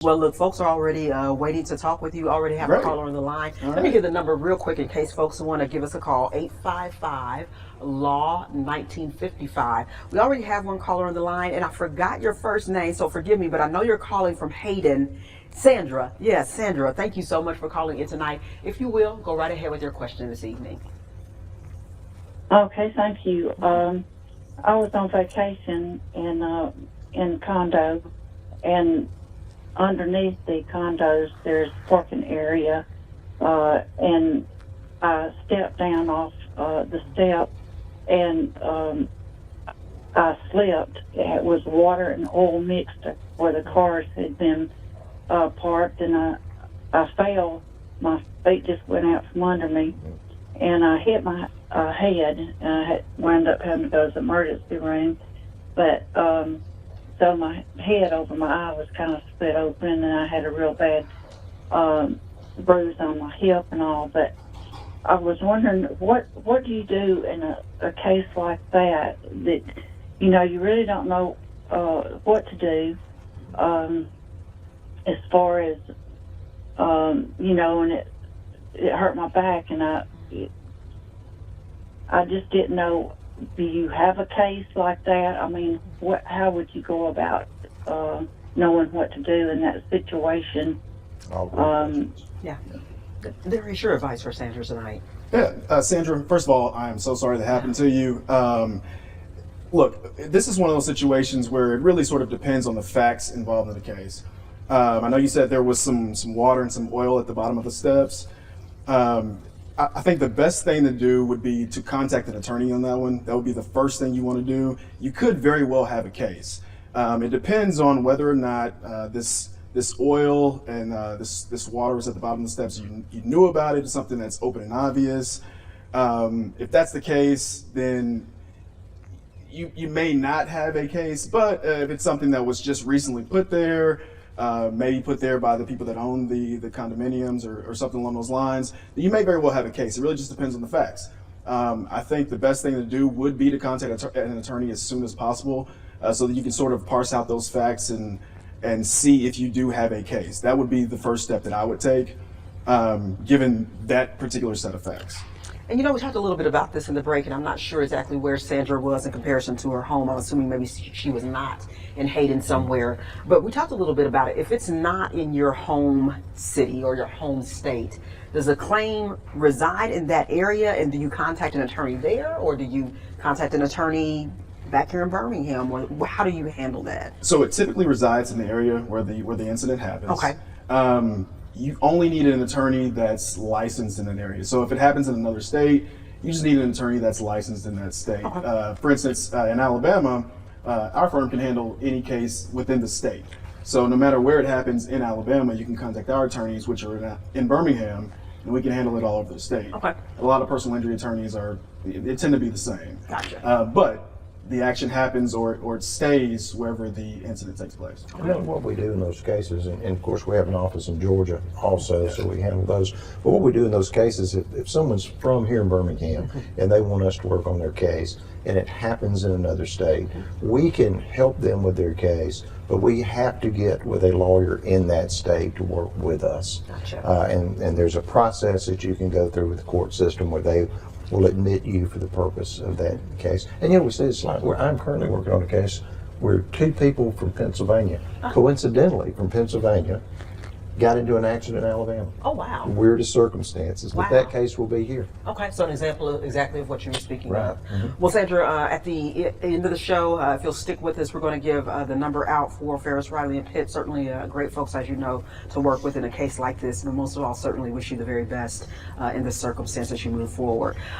Well, look, folks are already waiting to talk with you. Already have a Great. caller on the line. All Let me right. give the number real quick in case folks want to give us a call. 855 Law 1955. We already have one caller on the line, and I forgot your first name, so forgive me, but I know you're calling from Hayden. Sandra. Yes, Sandra. Thank you so much for calling in tonight. If you will, go right ahead with your question this evening. Okay, thank you. I was on vacation in Condo, and underneath the condos there's parking area, and I stepped down off the step, and I slipped. It was water and oil mixed where the cars had been parked, and I fell. My feet just went out from under me, and I hit my head, and I had wound up having to go to the emergency room. But so my head over my eye was kind of split open, and I had a real bad bruise on my hip and all. But I was wondering, what do you do in a case like that you really don't know what to do as far as and it hurt my back, and I just didn't know. Do you have a case like that? I mean, how would you go about knowing what to do in that situation? Yeah. There is your advice for Sandra tonight. Yeah, Sandra, first of all, I'm so sorry that happened to you. Look, this is one of those situations where it really sort of depends on the facts involved in the case. I know you said there was some water and some oil at the bottom of the steps. I think the best thing to do would be to contact an attorney on that one. That would be the first thing you want to do. You could very well have a case. It depends on whether or not this oil and this water was at the bottom of the steps. You knew about it. It's something that's open and obvious. If that's the case, then you may not have a case. But if it's something that was just recently put there, maybe put there by the people that own the condominiums or something along those lines, you may very well have a case. It really just depends on the facts. I think the best thing to do would be to contact an attorney as soon as possible, so that you can sort of parse out those facts and see if you do have a case. That would be the first step that I would take, given that particular set of facts. And we talked a little bit about this in the break, and I'm not sure exactly where Sandra was in comparison to her home. I'm assuming maybe she was not in Hayden somewhere. But we talked a little bit about it. If it's not in your home city or your home state, does the claim reside in that area, and do you contact an attorney there, or do you contact an attorney back here in Birmingham, or how do you handle that? So it typically resides in the area where the incident happens. Okay. You only need an attorney that's licensed in an area. So if it happens in another state, you just need an attorney that's licensed in that state. Okay. For instance, in Alabama, our firm can handle any case within the state. So no matter where it happens in Alabama, you can contact our attorneys, which are in Birmingham, and we can handle it all over the state. Okay. A lot of personal injury attorneys they tend to be the same. Gotcha. But the action happens or it stays wherever the incident takes place. What we do in those cases, and of course we have an office in Georgia also, so we handle those. But what we do in those cases, if someone's from here in Birmingham and they want us to work on their case, and it happens in another state, we can help them with their case, but we have to get with a lawyer in that state to work with us. Gotcha. And there's a process that you can go through with the court system where they will admit you for the purpose of that case. And we say it's like I'm currently working on a case where two people from Pennsylvania, coincidentally from Pennsylvania, got into an accident in Alabama. Oh, wow. Weirdest circumstances, but Wow. that case will be here. Okay, so an example exactly of what you were speaking Right. of. Well, Sandra, at the end of the show, if you'll stick with us, we're going to give the number out for Ferris, Riley, and Pitt. Certainly great folks, as you know, to work with in a case like this. And most of all, certainly wish you the very best in this circumstance as you move forward.